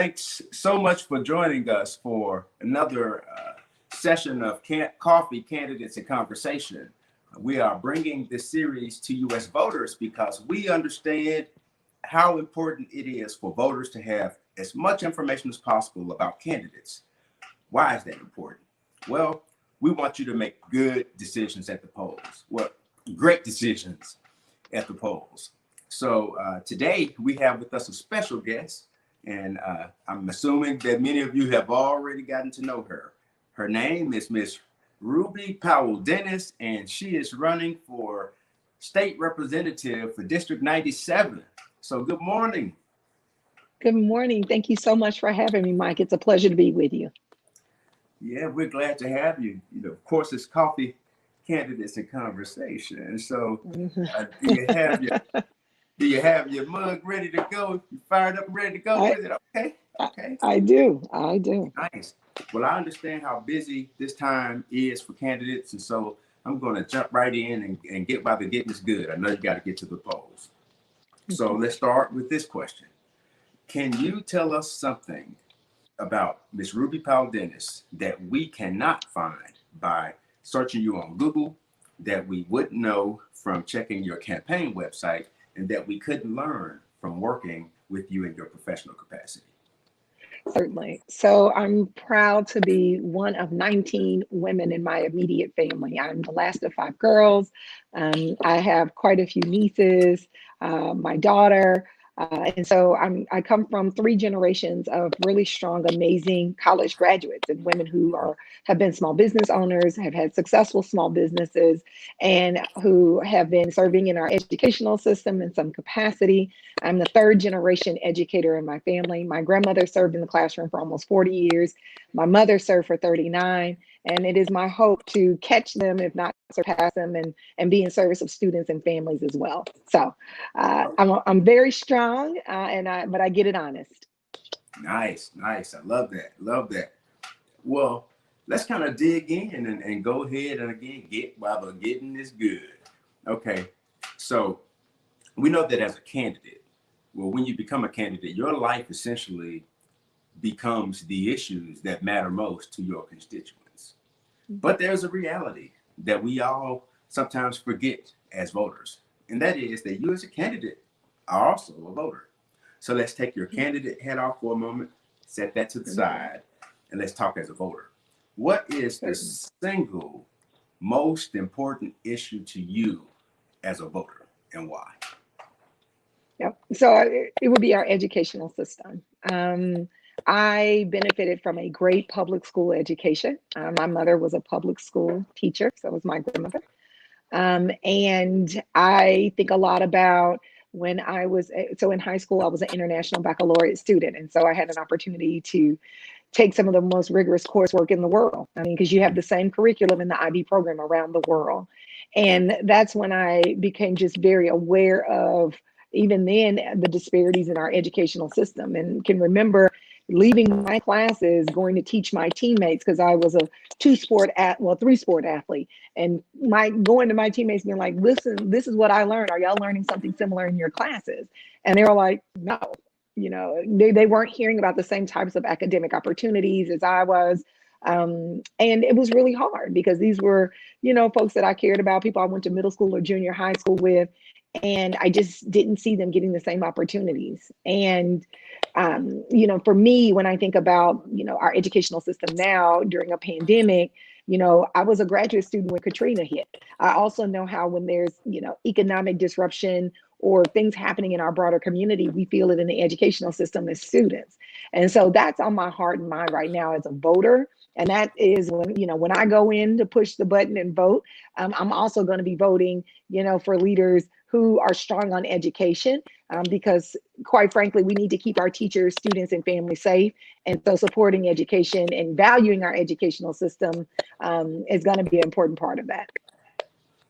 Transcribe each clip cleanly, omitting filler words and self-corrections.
Thanks so much for joining us for another session of Coffee Candidates in Conversation. We are bringing this series to you as voters because we understand how important it is for voters to have as much information as possible about candidates. Why is that important? Well, we want you to make good decisions at the polls. Well, great decisions at the polls. So today we have with us a special guest, and I'm assuming that many of you have already gotten to know her. Her name is Miss Ruby Powell-Dennis, and she is running for state representative for District 97. So good morning. Good morning. Thank you so much for having me, Mike. It's a pleasure to be with you. Yeah, we're glad to have you. You know, of course, it's Coffee Candidates in Conversation. So do you have your mug ready to go? You fired up and ready to go with it? Okay. Okay. I do. Nice. Well, I understand how busy this time is for candidates, and so I'm going to jump right in and get by the getting this good. I know you got to get to the polls. So let's start with this question. Can you tell us something about Miss Ruby Powell-Dennis that we cannot find by searching you on Google, that we wouldn't know from checking your campaign website, and that we couldn't learn from working with you in your professional capacity? Certainly. So I'm proud to be one of 19 women in my immediate family. I'm the last of 5 girls. I have quite a few nieces, my daughter. And so I come from 3 generations of really strong, amazing college graduates and women who have been small business owners, have had successful small businesses, and who have been serving in our educational system in some capacity. I'm the 3rd generation educator in my family. My grandmother served in the classroom for almost 40 years. My mother served for 39. And it is my hope to catch them, if not surpass them, and be in service of students and families as well. So I'm very strong, but I get it honest. Nice. I love that. Well, let's kind of dig in and go ahead and again get while the getting is good. Okay, so we know that as a candidate, well, when you become a candidate, your life essentially becomes the issues that matter most to your constituents. But there's a reality that we all sometimes forget as voters, and that is that you as a candidate are also a voter. So let's take your candidate hat off for a moment, set that to the side, and let's talk as a voter. What is the single most important issue to you as a voter, and why? Yep. So it would be our educational system. I benefited from a great public school education. My mother was a public school teacher, so was my grandmother. And I think a lot about when I was, so in high school, I was an international baccalaureate student. And so I had an opportunity to take some of the most rigorous coursework in the world. I mean, because you have the same curriculum in the IB program around the world. And that's when I became just very aware of, even then, the disparities in our educational system, and can remember leaving my classes, going to teach my teammates, because I was a 3-sport athlete, and going to my teammates being like, listen, this is what I learned. Are y'all learning something similar in your classes? And they were like, no, they weren't hearing about the same types of academic opportunities as I was. And it was really hard because these were, folks that I cared about, people I went to middle school or junior high school with, and I just didn't see them getting the same opportunities. And, for me, when I think about, our educational system now during a pandemic, I was a graduate student when Katrina hit. I also know how when there's, economic disruption or things happening in our broader community, we feel it in the educational system as students. And so that's on my heart and mind right now as a voter. And that is when I go in to push the button and vote, I'm also going to be voting, for leaders who are strong on education, because quite frankly, we need to keep our teachers, students, and families safe. And so supporting education and valuing our educational system is going to be an important part of that.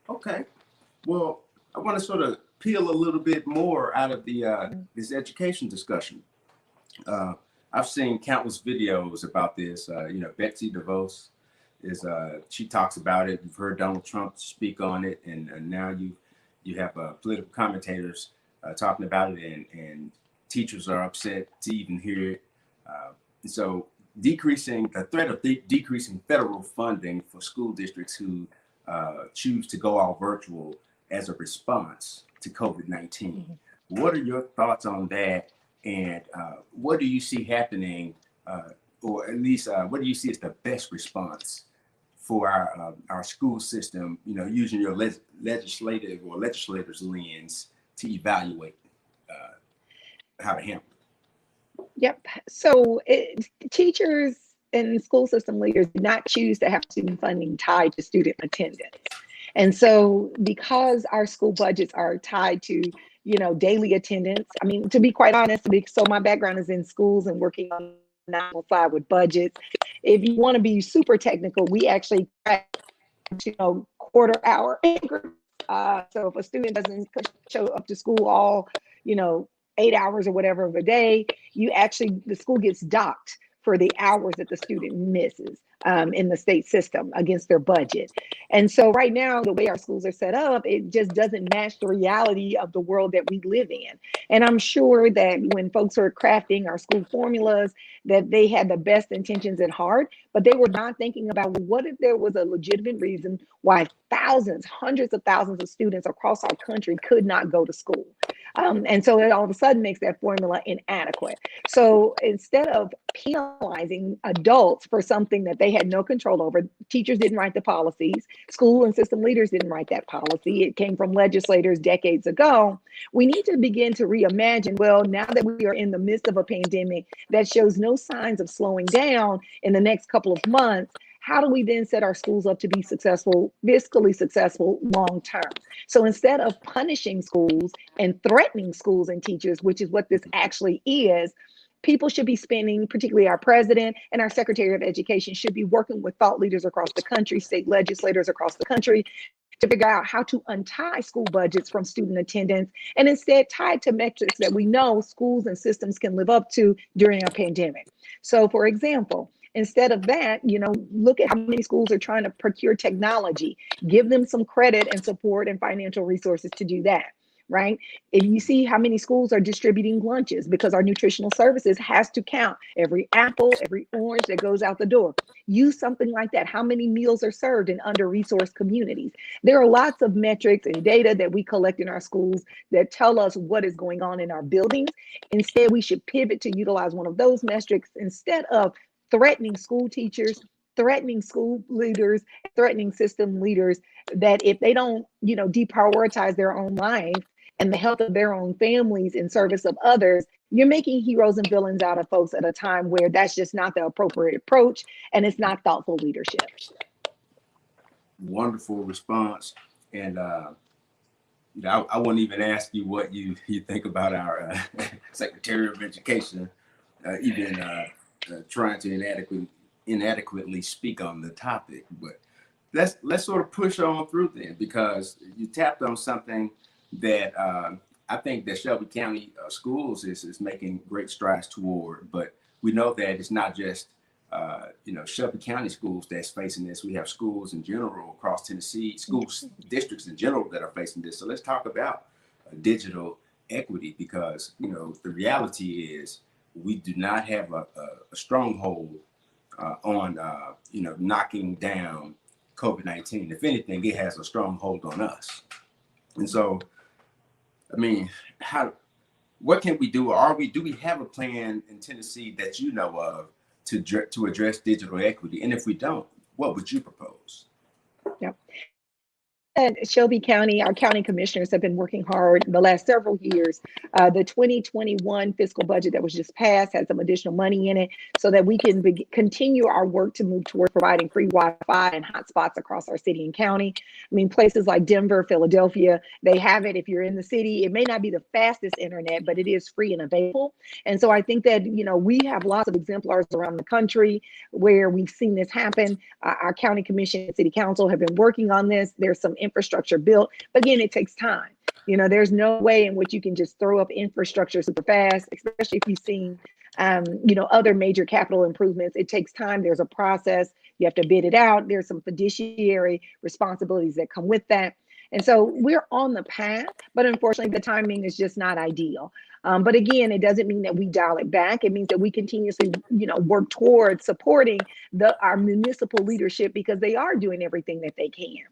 Okay. Well, I want to sort of peel a little bit more out of the this education discussion. I've seen countless videos about this. Betsy DeVos she talks about it. You've heard Donald Trump speak on it, and now you have political commentators talking about it, and teachers are upset to even hear it. So decreasing the threat of decreasing federal funding for school districts who choose to go all virtual as a response to COVID-19. Mm-hmm. What are your thoughts on that? And what do you see happening, or at least what do you see as the best response for our school system, using your legislative or legislators' lens to evaluate how to handle it? Yep. So teachers and school system leaders did not choose to have student funding tied to student attendance. And so because our school budgets are tied to, daily attendance, I mean, to be quite honest, so my background is in schools and working on the national side with budgets. If you want to be super technical, we actually track, quarter hour increments. So if a student doesn't show up to school all, 8 hours or whatever of a day, the school gets docked for the hours that the student misses in the state system against their budget. And so right now, the way our schools are set up, it just doesn't match the reality of the world that we live in. And I'm sure that when folks are crafting our school formulas, that they had the best intentions at heart, but they were not thinking about what if there was a legitimate reason why thousands, hundreds of thousands of students across our country could not go to school. And so it all of a sudden makes that formula inadequate. So instead of penalizing adults for something that they had no control over, teachers didn't write the policies, school and system leaders didn't write that policy. It came from legislators decades ago. We need to begin to reimagine, well, now that we are in the midst of a pandemic that shows no signs of slowing down in the next couple of months, how do we then set our schools up to be successful, fiscally successful long term? So instead of punishing schools and threatening schools and teachers, which is what this actually is, people should be spending, particularly our president and our secretary of education, should be working with thought leaders across the country, state legislators across the country, to figure out how to untie school budgets from student attendance and instead tie it to metrics that we know schools and systems can live up to during a pandemic. So for example, instead of that, look at how many schools are trying to procure technology, give them some credit and support and financial resources to do that, right? If you see how many schools are distributing lunches, because our nutritional services has to count every apple, every orange that goes out the door. Use something like that. How many meals are served in under-resourced communities? There are lots of metrics and data that we collect in our schools that tell us what is going on in our buildings. Instead, we should pivot to utilize one of those metrics instead of threatening school teachers, threatening school leaders, threatening system leaders, that if they don't, deprioritize their own life and the health of their own families in service of others, you're making heroes and villains out of folks at a time where that's just not the appropriate approach and it's not thoughtful leadership. Wonderful response. And I won't even ask you what you think about our Secretary of Education, even trying to inadequately speak on the topic. But let's sort of push on through then, because you tapped on something that I think that Shelby County Schools is making great strides toward. But we know that it's not just Shelby County schools that's facing this. We have schools in general across Tennessee, schools districts in general that are facing this. So let's talk about digital equity, because the reality is we do not have a stronghold on knocking down COVID-19. If anything, it has a stronghold on us. And so, I mean, what can we do? Do we have a plan in Tennessee that you know of to address digital equity? And if we don't, what would you propose? Yep. At Shelby County, our county commissioners have been working hard the last several years. The 2021 fiscal budget that was just passed has some additional money in it so that we can continue our work to move toward providing free Wi-Fi and hotspots across our city and county. I mean, places like Denver, Philadelphia, they have it. If you're in the city, it may not be the fastest internet, but it is free and available. And so I think that, we have lots of exemplars around the country where we've seen this happen. Our county commission and city council have been working on this. There's some infrastructure built, but again, it takes time. There's no way in which you can just throw up infrastructure super fast, especially if you've seen, other major capital improvements. It takes time. There's a process. You have to bid it out. There's some fiduciary responsibilities that come with that. And so we're on the path, but unfortunately, the timing is just not ideal. But again, it doesn't mean that we dial it back. It means that we continuously, work towards supporting our municipal leadership because they are doing everything that they can.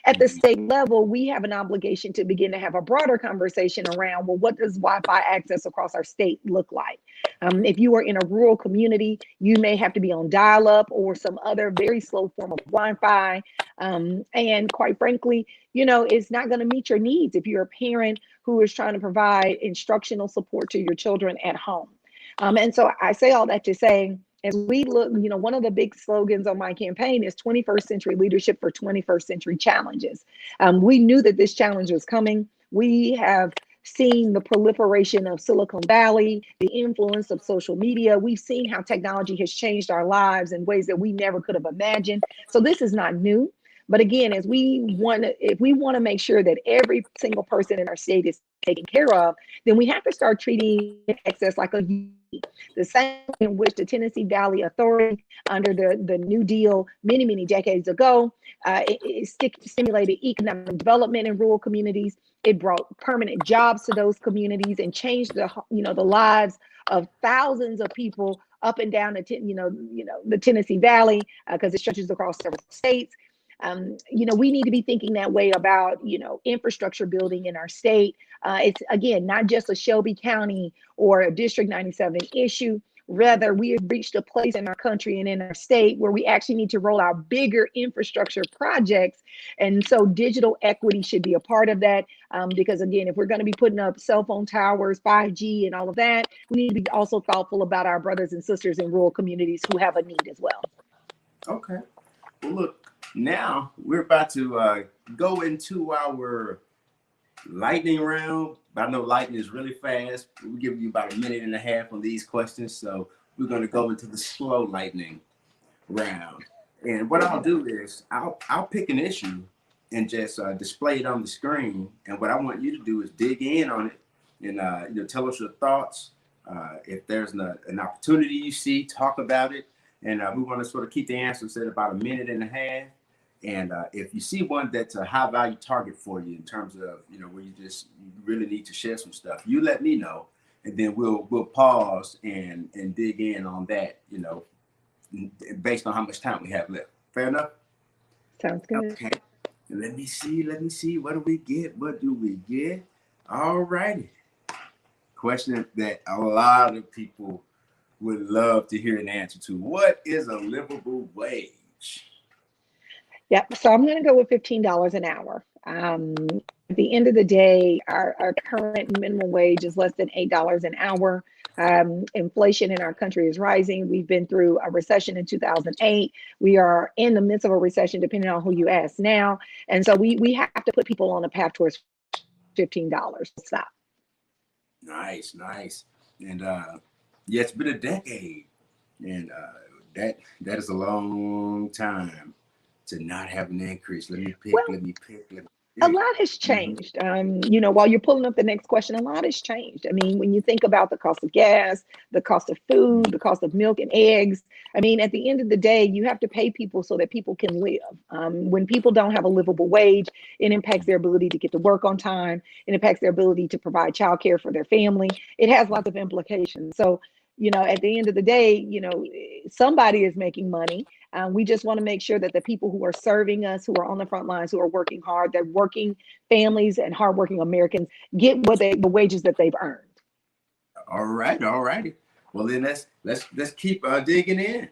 At the state level, we have an obligation to begin to have a broader conversation around, well, what does Wi-Fi access across our state look like? If you are in a rural community, you may have to be on dial-up or some other very slow form of Wi-Fi. And quite frankly, it's not going to meet your needs if you're a parent who is trying to provide instructional support to your children at home. And so I say all that to say, as we look, one of the big slogans on my campaign is 21st century leadership for 21st century challenges. We knew that this challenge was coming. We have seen the proliferation of Silicon Valley, the influence of social media. We've seen how technology has changed our lives in ways that we never could have imagined. So this is not new. But again, if we want to make sure that every single person in our state is taken care of, then we have to start treating access like a the same in which the Tennessee Valley Authority, under the New Deal many decades ago, it stimulated economic development in rural communities. It brought permanent jobs to those communities and changed the lives of thousands of people up and down the Tennessee Valley because it stretches across several states. We need to be thinking that way about, infrastructure building in our state. It's, again, not just a Shelby County or a District 97 issue. Rather, we have reached a place in our country and in our state where we actually need to roll out bigger infrastructure projects. And so digital equity should be a part of that. Because, again, if we're going to be putting up cell phone towers, 5G and all of that, we need to be also thoughtful about our brothers and sisters in rural communities who have a need as well. Okay. Well, look. Now we're about to go into our lightning round. I know lightning is really fast. We'll give you about a minute and a half on these questions. So we're going to go into the slow lightning round. And what I'll do is I'll pick an issue and just display it on the screen. And what I want you to do is dig in on it and tell us your thoughts. If there's an opportunity you see, talk about it. And we want to sort of keep the answers at about a minute and a half. And if you see one that's a high value target for you in terms of, where you really need to share some stuff, you let me know. And then we'll pause and dig in on that, based on how much time we have left. Fair enough? Sounds good. Okay. Let me see. What do we get? All righty. Question that a lot of people would love to hear an answer to. What is a livable wage? Yep. So I'm going to go with $15 an hour. At the end of the day, our current minimum wage is less than $8 an hour. Inflation in our country is rising. We've been through a recession in 2008. We are in the midst of a recession, depending on who you ask now. And so we have to put people on a path towards $15. Stop. Nice. And it's been a decade. And that is a long time to not have an increase. Let me pick. A lot has changed. While you're pulling up the next question, a lot has changed. I mean, when you think about the cost of gas, the cost of food, the cost of milk and eggs, I mean, at the end of the day, you have to pay people so that people can live. When people don't have a livable wage, it impacts their ability to get to work on time. It impacts their ability to provide childcare for their family. It has lots of implications. So, at the end of the day, somebody is making money. We just want to make sure that the people who are serving us, who are on the front lines, who are working hard, that working families and hardworking Americans get the wages that they've earned. All righty. Well, then let's keep digging in.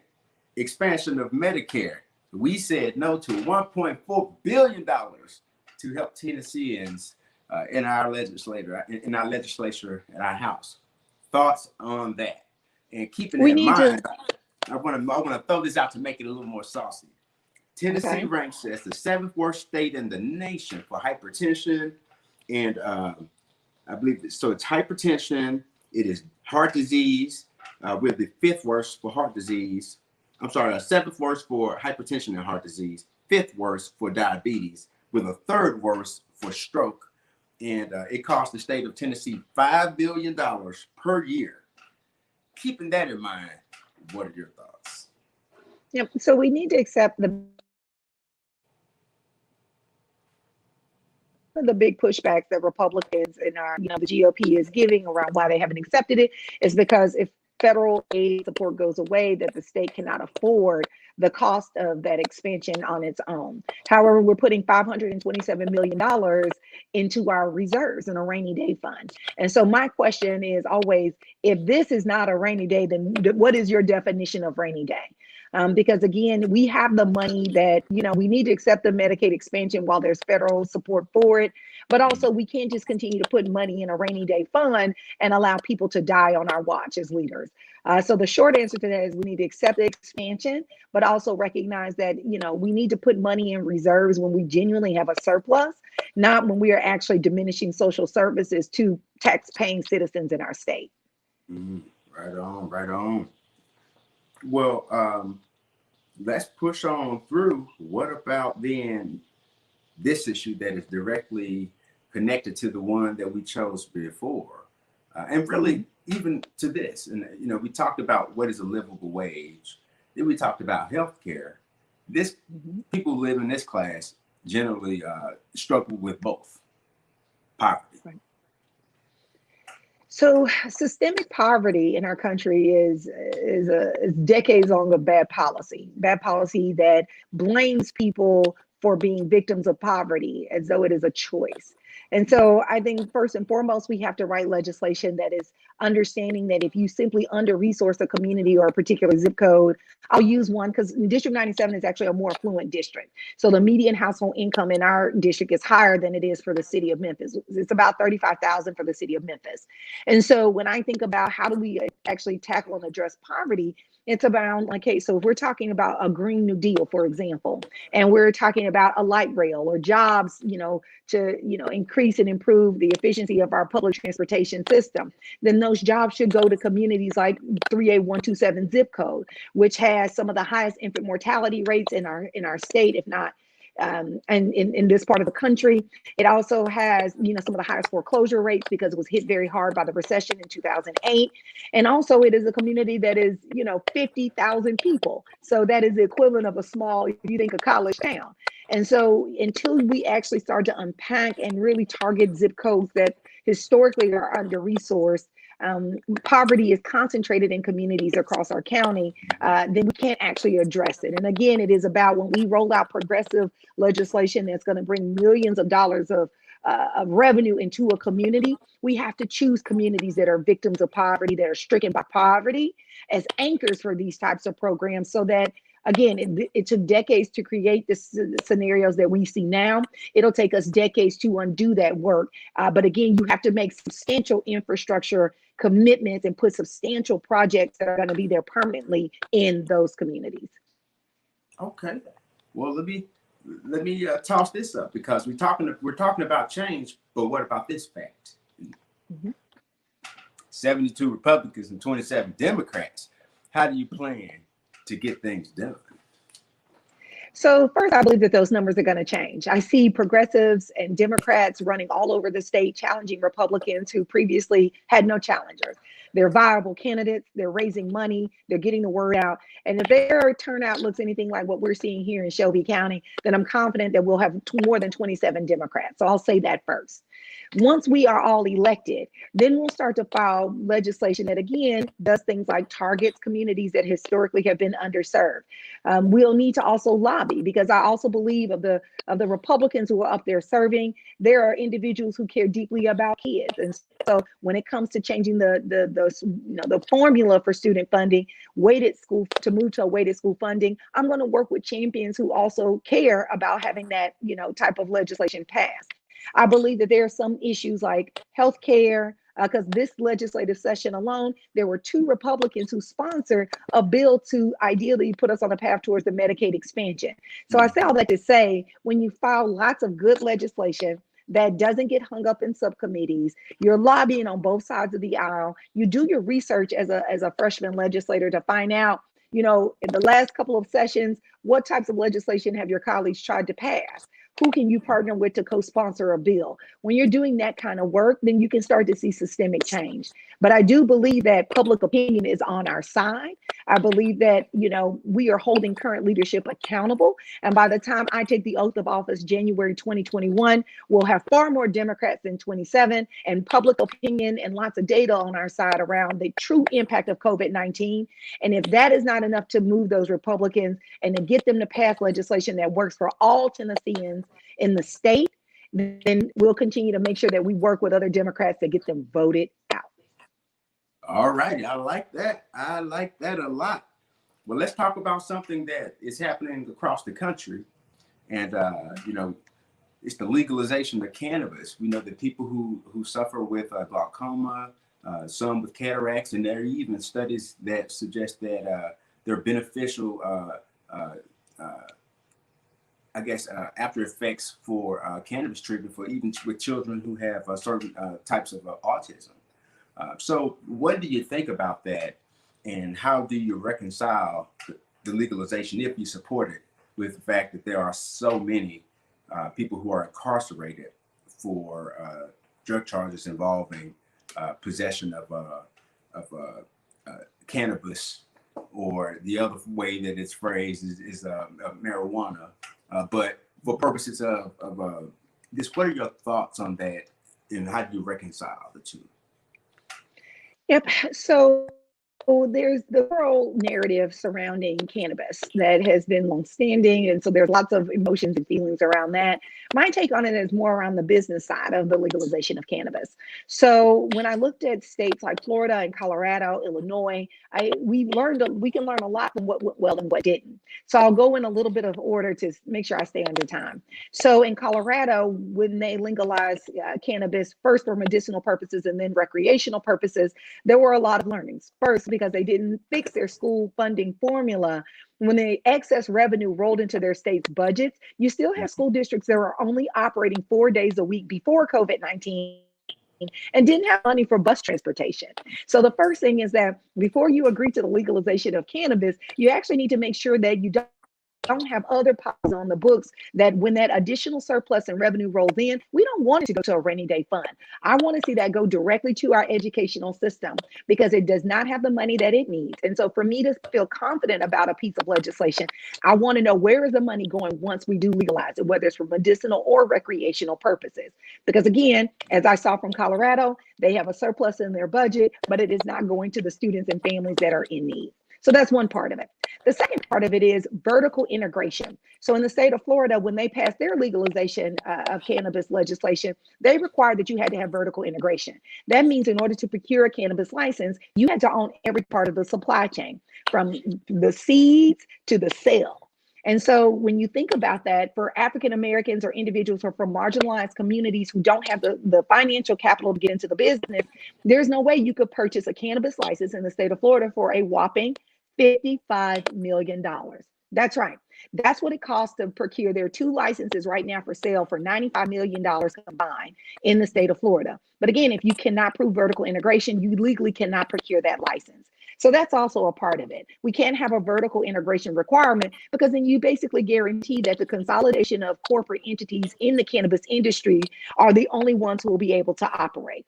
Expansion of Medicare. We said no to $1.4 billion to help Tennesseans in our legislature, in our House. Thoughts on that? And keeping that in mind, I want to throw this out to make it a little more saucy. Tennessee ranks as the 7th worst state in the nation for hypertension, and I believe so. It's hypertension. It is heart disease. We're the 5th worst for heart disease. I'm sorry, 7th worst for hypertension and heart disease. 5th worst for diabetes. We're the 3rd worst for stroke, and it costs the state of Tennessee $5 billion per year. Keeping that in mind, what are your thoughts? Yep. So we need to accept of the big pushbacks that Republicans and the GOP is giving around why they haven't accepted it is because if federal aid support goes away, that the state cannot afford the cost of that expansion on its own. However, we're putting $527 million into our reserves in a rainy day fund. And so my question is always, if this is not a rainy day, then what is your definition of rainy day? Because again, we have the money that, we need to accept the Medicaid expansion while there's federal support for it. But also we can't just continue to put money in a rainy day fund and allow people to die on our watch as leaders. So the short answer to that is we need to accept the expansion, but also recognize that, we need to put money in reserves when we genuinely have a surplus, not when we are actually diminishing social services to tax-paying citizens in our state. Right on, right on. Well, let's push on through. What about then this issue that is directly connected to the one that we chose before? And really even to this, and we talked about what is a livable wage. Then we talked about healthcare. This people who live in this class generally struggle with both poverty. Right. So systemic poverty in our country is decades long of bad policy that blames people for being victims of poverty as though it is a choice. And so I think first and foremost, we have to write legislation that is understanding that if you simply under-resource a community or a particular zip code, I'll use one because District 97 is actually a more affluent district. So the median household income in our district is higher than it is for the city of Memphis. It's about $35,000 for the city of Memphis. And so when I think about how do we actually tackle and address poverty, it's about, okay, so if we're talking about a Green New Deal, for example, and we're talking about a light rail or jobs, to, increase and improve the efficiency of our public transportation system, then those jobs should go to communities like 38127 zip code, which has some of the highest infant mortality rates in our state, if not and in this part of the country. It also has, some of the highest foreclosure rates because it was hit very hard by the recession in 2008. And also it is a community that is, 50,000 people. So that is the equivalent of a small, if you think a college town. And so until we actually start to unpack and really target zip codes that historically are under-resourced, poverty is concentrated in communities across our county, then we can't actually address it. And again, it is about when we roll out progressive legislation that's going to bring millions of dollars of revenue into a community, we have to choose communities that are victims of poverty, that are stricken by poverty, as anchors for these types of programs, so that again, it took decades to create the scenarios that we see now. It'll take us decades to undo that work. But again, you have to make substantial infrastructure commitments and put substantial projects that are going to be there permanently in those communities. Okay. Well, let me toss this up because we're talking about change, but what about this fact? 72 Republicans and 27 Democrats. How do you plan to get things done? So first, I believe that those numbers are going to change. I see progressives and Democrats running all over the state, challenging Republicans who previously had no challengers. They're viable candidates. They're raising money. They're getting the word out. And if their turnout looks anything like what we're seeing here in Shelby County, then I'm confident that we'll have more than 27 Democrats. So I'll say that first. Once we are all elected, then we'll start to file legislation that, again, does things like targets communities that historically have been underserved. We'll need to also lobby, because I also believe of the Republicans who are up there serving, there are individuals who care deeply about kids. And so when it comes to changing the formula for student funding, to move to a weighted school funding, I'm going to work with champions who also care about having that, type of legislation passed. I believe that there are some issues like healthcare, because this legislative session alone, there were 2 Republicans who sponsored a bill to ideally put us on a path towards the Medicaid expansion. So I say all that to say, when you file lots of good legislation that doesn't get hung up in subcommittees, you're lobbying on both sides of the aisle, you do your research as a freshman legislator to find out, in the last couple of sessions, what types of legislation have your colleagues tried to pass? Who can you partner with to co-sponsor a bill? When you're doing that kind of work, then you can start to see systemic change. But I do believe that public opinion is on our side. I believe that, we are holding current leadership accountable. And by the time I take the oath of office, January 2021, we'll have far more Democrats than 27, and public opinion and lots of data on our side around the true impact of COVID-19. And if that is not enough to move those Republicans and to get them to pass legislation that works for all Tennesseans in the state, then we'll continue to make sure that we work with other Democrats to get them voted out. All righty. I like that. I like that a lot. Well, let's talk about something that is happening across the country. And, it's the legalization of cannabis. We know that people who suffer with glaucoma, some with cataracts, and there are even studies that suggest that there are beneficial, after effects for cannabis treatment for even with children who have certain types of autism. So what do you think about that? And how do you reconcile the legalization, if you support it, with the fact that there are so many people who are incarcerated for drug charges involving possession of cannabis, or the other way that it's phrased is marijuana. But for purposes of this, what are your thoughts on that, and how do you reconcile the two? Yep. So there's the whole narrative surrounding cannabis that has been longstanding. And so there's lots of emotions and feelings around that. My take on it is more around the business side of the legalization of cannabis. So when I looked at states like Florida and Colorado, Illinois, we can learn a lot from what went well and what didn't. So I'll go in a little bit of order to make sure I stay under time. So in Colorado, when they legalized cannabis, first for medicinal purposes and then recreational purposes, there were a lot of learnings. First, because they didn't fix their school funding formula. When the excess revenue rolled into their state's budgets, you still have school districts that are only operating 4 days a week before COVID-19 and didn't have money for bus transportation. So the first thing is that before you agree to the legalization of cannabis, you actually need to make sure that you don't have other policies on the books that when that additional surplus and revenue rolls in, we don't want it to go to a rainy day fund. I want to see that go directly to our educational system because it does not have the money that it needs. And so for me to feel confident about a piece of legislation, I want to know where is the money going once we do legalize it, whether it's for medicinal or recreational purposes. Because again, as I saw from Colorado, they have a surplus in their budget, but it is not going to the students and families that are in need. So that's one part of it. The second part of it is vertical integration. So in the state of Florida, when they passed their legalization of cannabis legislation, they required that you had to have vertical integration. That means in order to procure a cannabis license, you had to own every part of the supply chain, from the seeds to the sale. And so when you think about that, for African Americans or individuals or from marginalized communities who don't have the financial capital to get into the business, there's no way you could purchase a cannabis license in the state of Florida for a whopping $55 million. That's right. That's what it costs to procure. There are 2 licenses right now for sale for $95 million combined in the state of Florida. But again, if you cannot prove vertical integration, you legally cannot procure that license. So that's also a part of it. We can't have a vertical integration requirement because then you basically guarantee that the consolidation of corporate entities in the cannabis industry are the only ones who will be able to operate.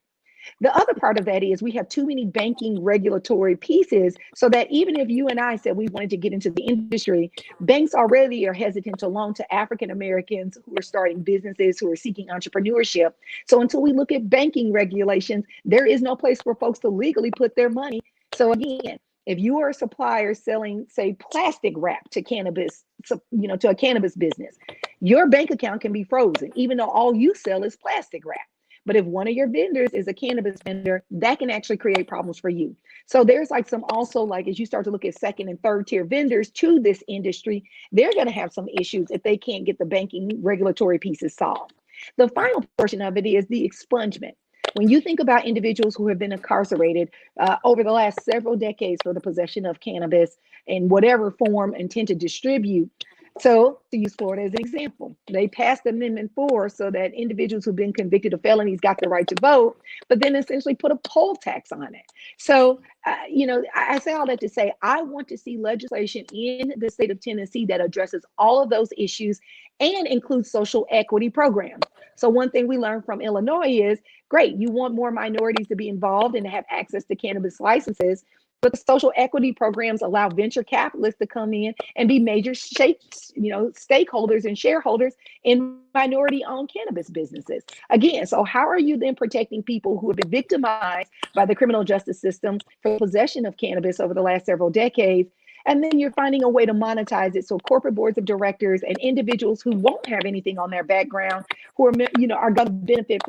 The other part of that is we have too many banking regulatory pieces so that even if you and I said we wanted to get into the industry, banks already are hesitant to loan to African Americans who are starting businesses, who are seeking entrepreneurship. So until we look at banking regulations, there is no place for folks to legally put their money. So again, if you are a supplier selling, say, plastic wrap to cannabis, to a cannabis business, your bank account can be frozen, even though all you sell is plastic wrap. But if one of your vendors is a cannabis vendor, that can actually create problems for you. So there's as you start to look at second and third tier vendors to this industry, they're going to have some issues if they can't get the banking regulatory pieces solved. The final portion of it is the expungement. When you think about individuals who have been incarcerated over the last several decades for the possession of cannabis in whatever form intend to distribute, So to use Florida as an example, they passed Amendment 4 so that individuals who've been convicted of felonies got the right to vote, but then essentially put a poll tax on it. So, I say all that to say, I want to see legislation in the state of Tennessee that addresses all of those issues and includes social equity programs. So one thing we learned from Illinois is, great, you want more minorities to be involved and to have access to cannabis licenses, but the social equity programs allow venture capitalists to come in and be major stakeholders and shareholders in minority-owned cannabis businesses. Again, so how are you then protecting people who have been victimized by the criminal justice system for possession of cannabis over the last several decades? And then you're finding a way to monetize it so corporate boards of directors and individuals who won't have anything on their background, who are going to benefit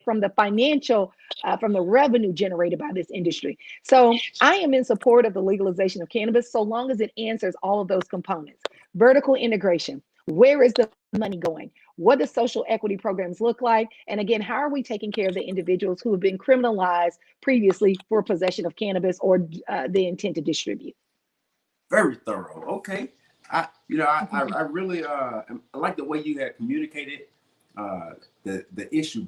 from the financial, from the revenue generated by this industry. So I am in support of the legalization of cannabis so long as it answers all of those components. Vertical integration. Where is the money going? What do social equity programs look like? And again, how are we taking care of the individuals who have been criminalized previously for possession of cannabis or the intent to distribute? Very thorough. Okay. I really I like the way you had communicated the issue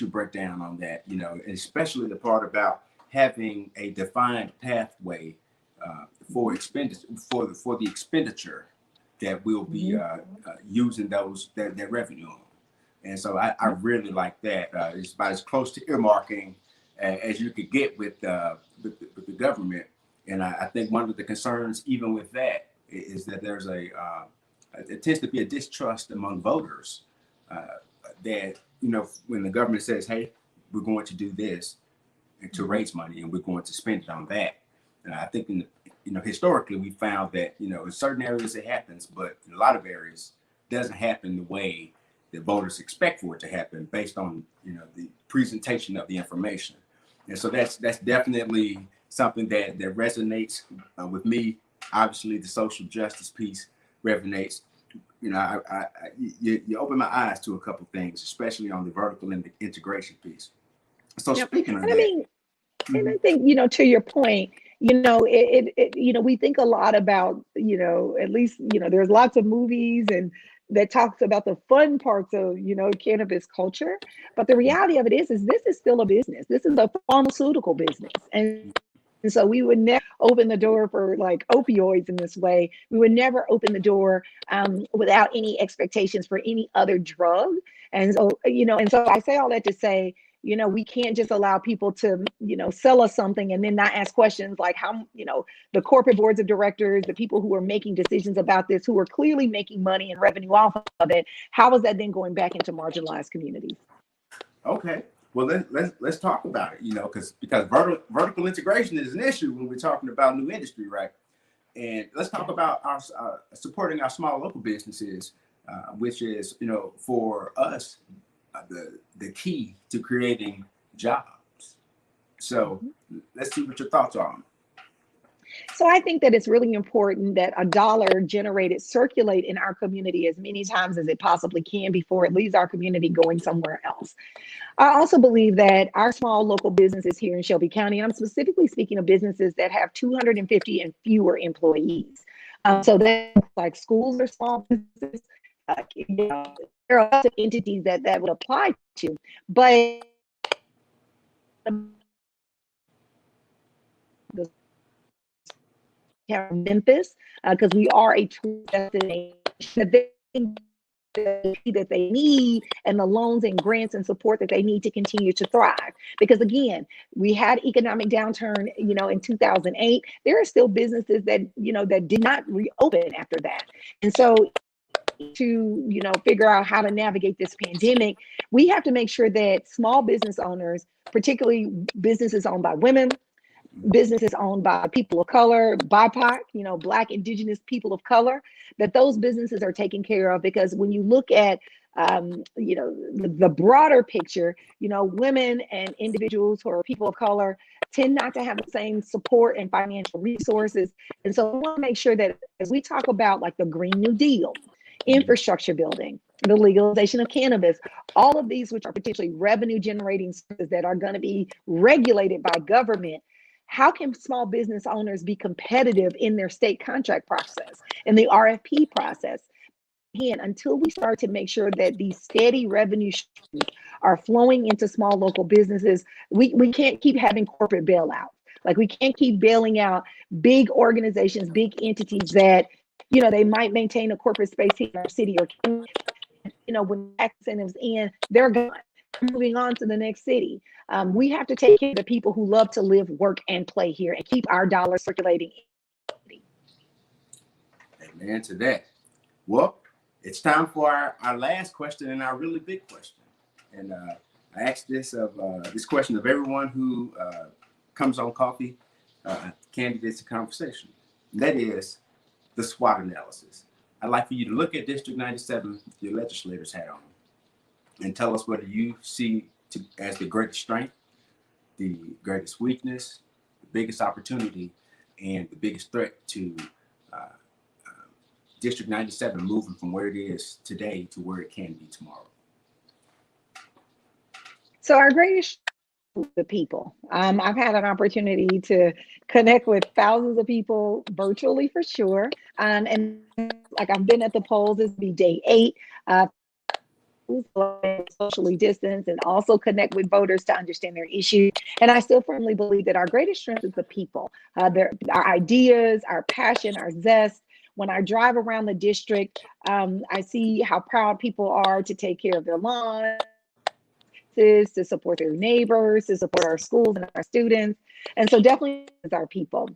breakdown on that, especially the part about having a defined pathway for the expenditure that we'll be using that revenue on. And so I really like that. It's about as close to earmarking as you could get with the government. And I think one of the concerns, even with that, is that there's it tends to be a distrust among voters that, when the government says, hey, we're going to do this to raise money and we're going to spend it on that. And I think, historically, we found that, in certain areas it happens, but in a lot of areas it doesn't happen the way that voters expect for it to happen based on, the presentation of the information. And so that's definitely something that resonates with me. Obviously, the social justice piece resonates. You open my eyes to a couple things, especially on the vertical integration piece. So speaking of that, and I think, to your point, we think a lot about, at least, there's lots of movies and that talks about the fun parts of, cannabis culture. But the reality of it is this is still a business. This is a pharmaceutical business. And so we would never open the door for like opioids in this way. We would never open the door without any expectations for any other drug. And so, I say all that to say, we can't just allow people to, sell us something and then not ask questions like how, the corporate boards of directors, the people who are making decisions about this, who are clearly making money and revenue off of it, how is that then going back into marginalized communities? Okay. Well, let's talk about it, because vertical integration is an issue when we're talking about new industry, right? And let's talk about our supporting our small local businesses, which is, for us, the key to creating jobs. So let's see what your thoughts are on it. So I think that it's really important that a dollar generated circulate in our community as many times as it possibly can before it leaves our community going somewhere else. I also believe that our small local businesses here in Shelby County, and I'm specifically speaking of businesses that have 250 and fewer employees. So that's like schools or small businesses. There are lots of entities that would apply to, but Memphis, because we are a tourist destination that they need and the loans and grants and support that they need to continue to thrive. Because again, we had economic downturn, in 2008. There are still businesses that, that did not reopen after that. And so to, figure out how to navigate this pandemic, we have to make sure that small business owners, particularly businesses owned by women, businesses owned by people of color, BIPOC, Black, Indigenous people of color, that those businesses are taken care of. Because when you look at, the broader picture, women and individuals who are people of color tend not to have the same support and financial resources. And so we want to make sure that as we talk about like the Green New Deal, infrastructure building, the legalization of cannabis, all of these, which are potentially revenue generating sources that are going to be regulated by government, how can small business owners be competitive in their state contract process, in the RFP process? Again, until we start to make sure that these steady revenue streams are flowing into small local businesses, we can't keep having corporate bailouts. Like, we can't keep bailing out big organizations, big entities that, they might maintain a corporate space here in our city or county. When tax incentives end, they're gone, moving on to the next city. We have to take care of the people who love to live, work, and play here and keep our dollars circulating. Amen to that. Well, it's time for our last question and our really big question. And I asked this question of everyone who comes on Coffee, Candidates in Conversation. That is the SWOT analysis. I'd like for you to look at District 97, your legislators hat on, and tell us whether you see as the greatest strength, the greatest weakness, the biggest opportunity, and the biggest threat to District 97 moving from where it is today to where it can be tomorrow. So our greatest, the people. I've had an opportunity to connect with thousands of people virtually, for sure. And like, I've been at the polls, this will be day 8. Socially distance and also connect with voters to understand their issues. And I still firmly believe that our greatest strength is the people, our ideas, our passion, our zest. When I drive around the district, I see how proud people are to take care of their lawns, to support their neighbors, to support our schools and our students. And so definitely it's our people.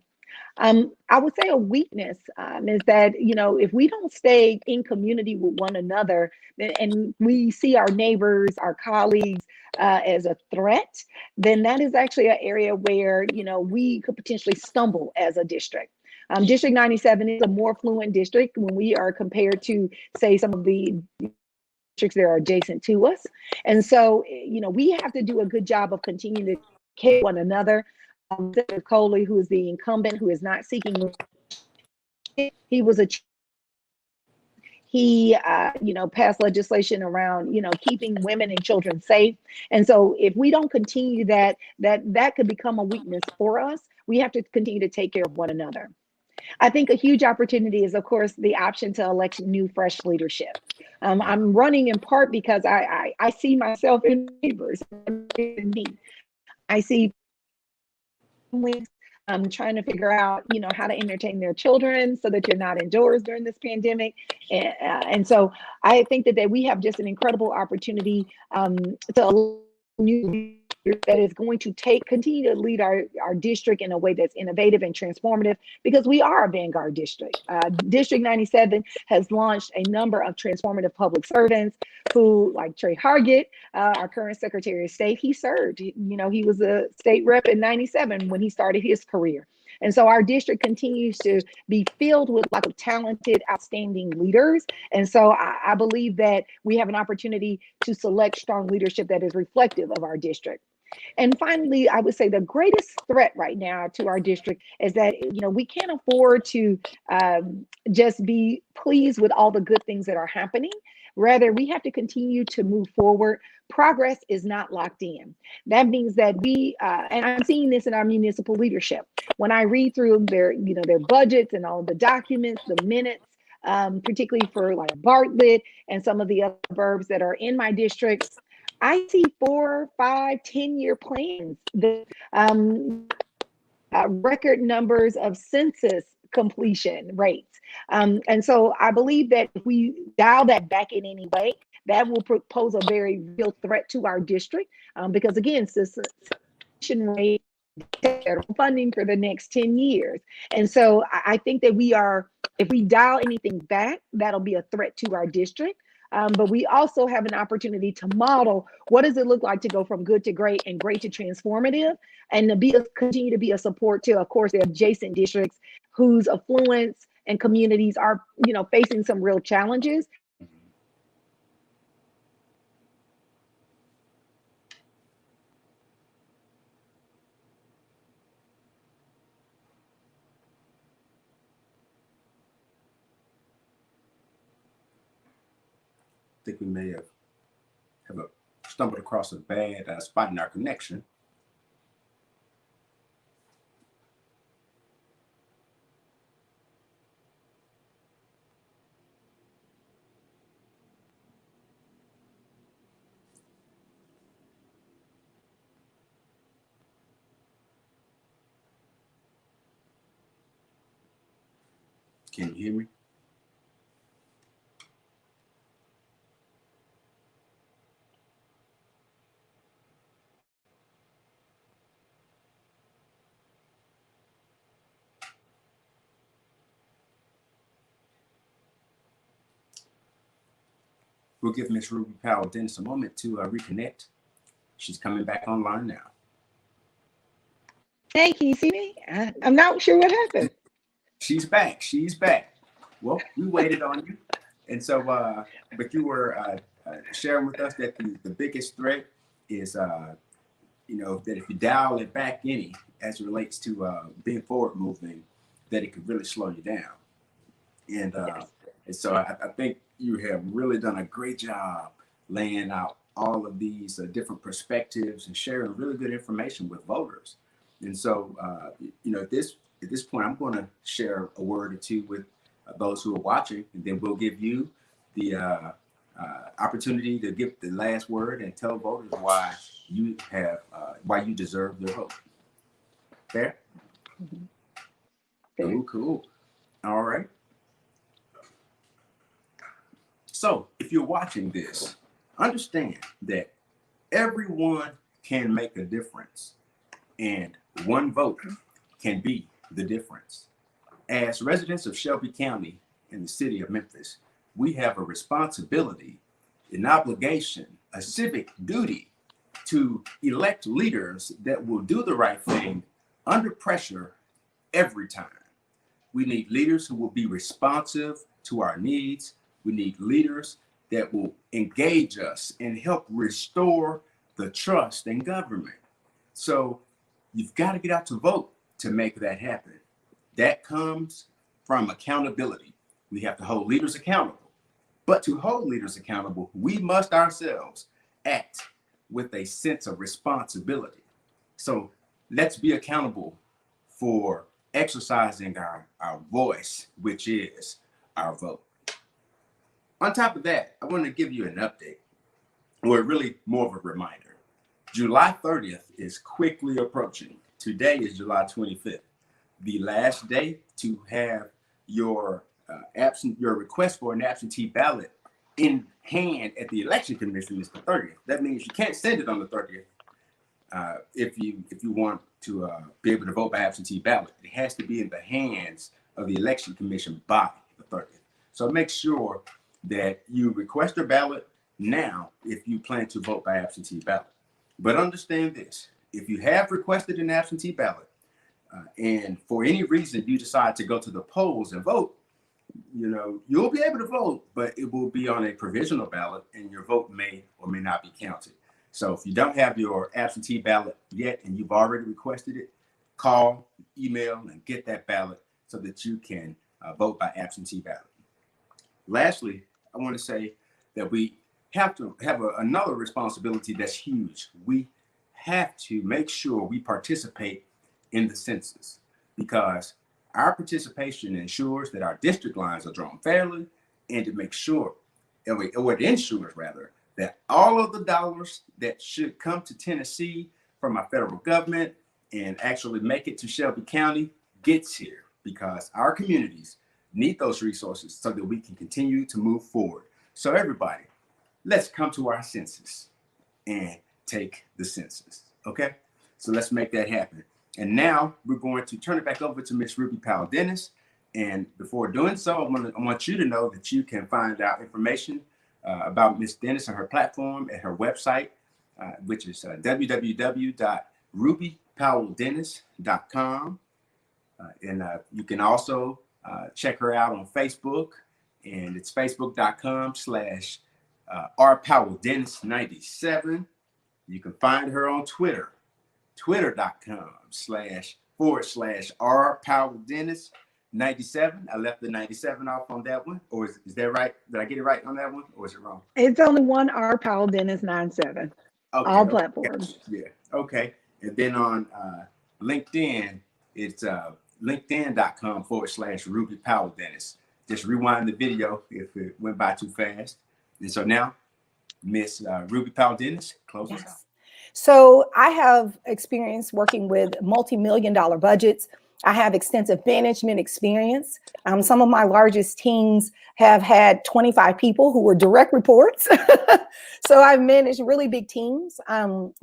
I would say a weakness is that, if we don't stay in community with one another and we see our neighbors, our colleagues as a threat, then that is actually an area where, we could potentially stumble as a district. District 97 is a more affluent district when we are compared to, say, some of the districts that are adjacent to us. And so, we have to do a good job of continuing to care one another. Senator Coley, who is the incumbent, who is not seeking, he was passed legislation around, keeping women and children safe. And so if we don't continue that could become a weakness for us. We have to continue to take care of one another. I think a huge opportunity is, of course, the option to elect new, fresh leadership. I'm running in part because I see myself in neighbors. I see families trying to figure out, how to entertain their children so that you're not indoors during this pandemic. And so I think that we have just an incredible opportunity to new that is going to continue to lead our district in a way that's innovative and transformative, because we are a vanguard district. District 97 has launched a number of transformative public servants who, like Trey Hargett, our current Secretary of State, he served. He was a state rep in 97 when he started his career. And so our district continues to be filled with lots of talented, outstanding leaders. And so I believe that we have an opportunity to select strong leadership that is reflective of our district. And finally, I would say the greatest threat right now to our district is that, we can't afford to just be pleased with all the good things that are happening. Rather, we have to continue to move forward. Progress is not locked in. That means that and I'm seeing this in our municipal leadership. When I read through their budgets and all of the documents, the minutes, particularly for like Bartlett and some of the other verbs that are in my district, I see 4, 5, 10-year plans, record numbers of census completion rates. And so I believe that if we dial that back in any way, that will pose a very real threat to our district, because again, cessation rate, federal funding for the next 10 years. And so I think that if we dial anything back, that'll be a threat to our district. But we also have an opportunity to model what does it look like to go from good to great and great to transformative, and to continue to be a support to, of course, the adjacent districts whose affluence and communities are, facing some real challenges. I think we may have stumbled across a bad spot in our connection. Can you hear me? We'll give Miss Ruby Powell-Dennis a moment to reconnect. She's coming back online now. Hey, can you see me? I'm not sure what happened. She's back. She's back. Well, we waited on you. And so, but you were sharing with us that the biggest threat is, that if you dial it back any as it relates to being forward moving, that it could really slow you down. And so I think you have really done a great job laying out all of these different perspectives and sharing really good information with voters. And so, at this point, I'm going to share a word or two with those who are watching, and then we'll give you the opportunity to give the last word and tell voters why you deserve their vote. Fair? Mm-hmm. Cool. All right. So if you're watching this, understand that everyone can make a difference, and one vote can be the difference. As residents of Shelby County in the city of Memphis, we have a responsibility, an obligation, a civic duty to elect leaders that will do the right thing under pressure every time. We need leaders who will be responsive to our needs. We need leaders that will engage us and help restore the trust in government. So you've got to get out to vote to make that happen. That comes from accountability. We have to hold leaders accountable. But to hold leaders accountable, we must ourselves act with a sense of responsibility. So let's be accountable for exercising our voice, which is our vote. On top of that, I want to give you an update, or really more of a reminder. July 30th is quickly approaching. Today is July 25th. The last day to have your request for an absentee ballot in hand at the election commission is the 30th. That means you can't send it on the 30th if you want to be able to vote by absentee ballot. It has to be in the hands of the election commission by the 30th. So make sure that you request a ballot now if you plan to vote by absentee ballot. But understand this: if you have requested an absentee ballot and for any reason you decide to go to the polls and vote, you'll be able to vote, but it will be on a provisional ballot and your vote may or may not be counted. So if you don't have your absentee ballot yet and you've already requested it, call, email, and get that ballot so that you can vote by absentee ballot. Lastly, I want to say that we have to have another responsibility that's huge. We have to make sure we participate in the census, because our participation ensures that our district lines are drawn fairly, and to make sure, or it ensures rather, that all of the dollars that should come to Tennessee from our federal government and actually make it to Shelby County gets here, because our communities need those resources so that we can continue to move forward. So everybody, let's come to our census and take the census, okay? So let's make that happen. And now we're going to turn it back over to Miss Ruby Powell-Dennis. And before doing so, I want you to know that you can find out information about Miss Dennis and her platform at her website, which is www.rubypowelldennis.com. And you can also check her out on Facebook, and it's facebook.com/rpowelldennis97. You can find her on Twitter, twitter.com/r_Powell-Dennis97. I left the 97 off on that one, or is that right? Did I get it right on that one, or is it wrong? It's only one R Powell-Dennis 97. Okay, all platforms. Gotcha. Yeah. Okay. And then on LinkedIn, it's linkedin.com/Ruby Powell-Dennis. Just rewind the video if it went by too fast. And so now, Miss Ruby Powell-Dennis, close us out. So I have experience working with multi-million-dollar budgets, I have extensive management experience. Some of my largest teams have had 25 people who were direct reports. So I've managed really big teams,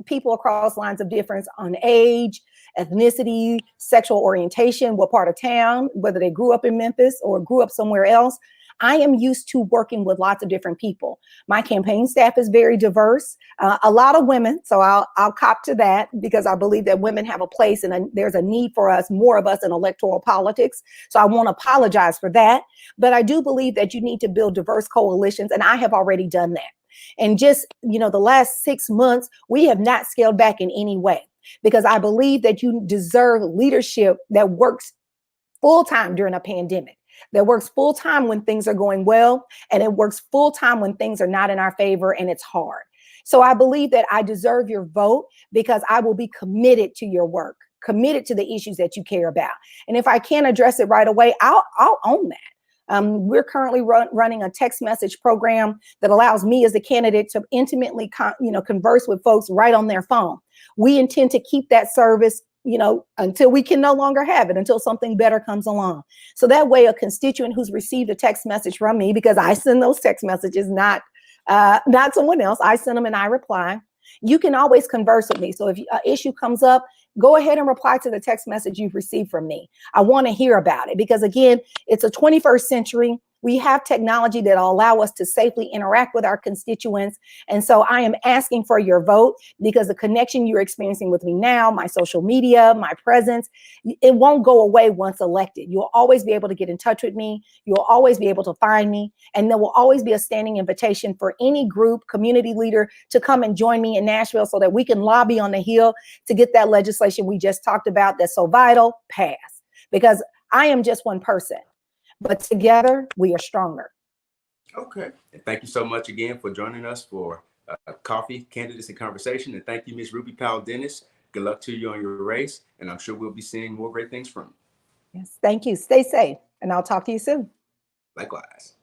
people across lines of difference on age, ethnicity, sexual orientation, what part of town, whether they grew up in Memphis or grew up somewhere else. I am used to working with lots of different people. My campaign staff is very diverse, a lot of women. So I'll cop to that, because I believe that women have a place, and there's a need for us, more of us in electoral politics. So I won't apologize for that. But I do believe that you need to build diverse coalitions, and I have already done that. And just, the last 6 months, we have not scaled back in any way, because I believe that you deserve leadership that works full time during a pandemic, that works full time when things are going well, and it works full time when things are not in our favor and it's hard. So I believe that I deserve your vote, because I will be committed to your work, committed to the issues that you care about. And if I can't address it right away, I'll own that. We're currently running a text message program that allows me as a candidate to intimately converse with folks right on their phone. We intend to keep that service until we can no longer have it, until something better comes along. So that way, a constituent who's received a text message from me, because I send those text messages, not someone else, I send them and I reply. You can always converse with me. So if an issue comes up, go ahead and reply to the text message you've received from me. I want to hear about it, because again, it's a 21st century. We have technology that will allow us to safely interact with our constituents. And so I am asking for your vote, because the connection you're experiencing with me now, my social media, my presence, it won't go away once elected. You'll always be able to get in touch with me. You'll always be able to find me. And there will always be a standing invitation for any group, community leader, to come and join me in Nashville, so that we can lobby on the Hill to get that legislation we just talked about that's so vital passed. Because I am just one person, but together we are stronger. Okay. And thank you so much again for joining us for Coffee, Candidates, and Conversation. And thank you, Ms. Ruby Powell-Dennis. Good luck to you on your race. And I'm sure we'll be seeing more great things from you. Yes, thank you. Stay safe, and I'll talk to you soon. Likewise.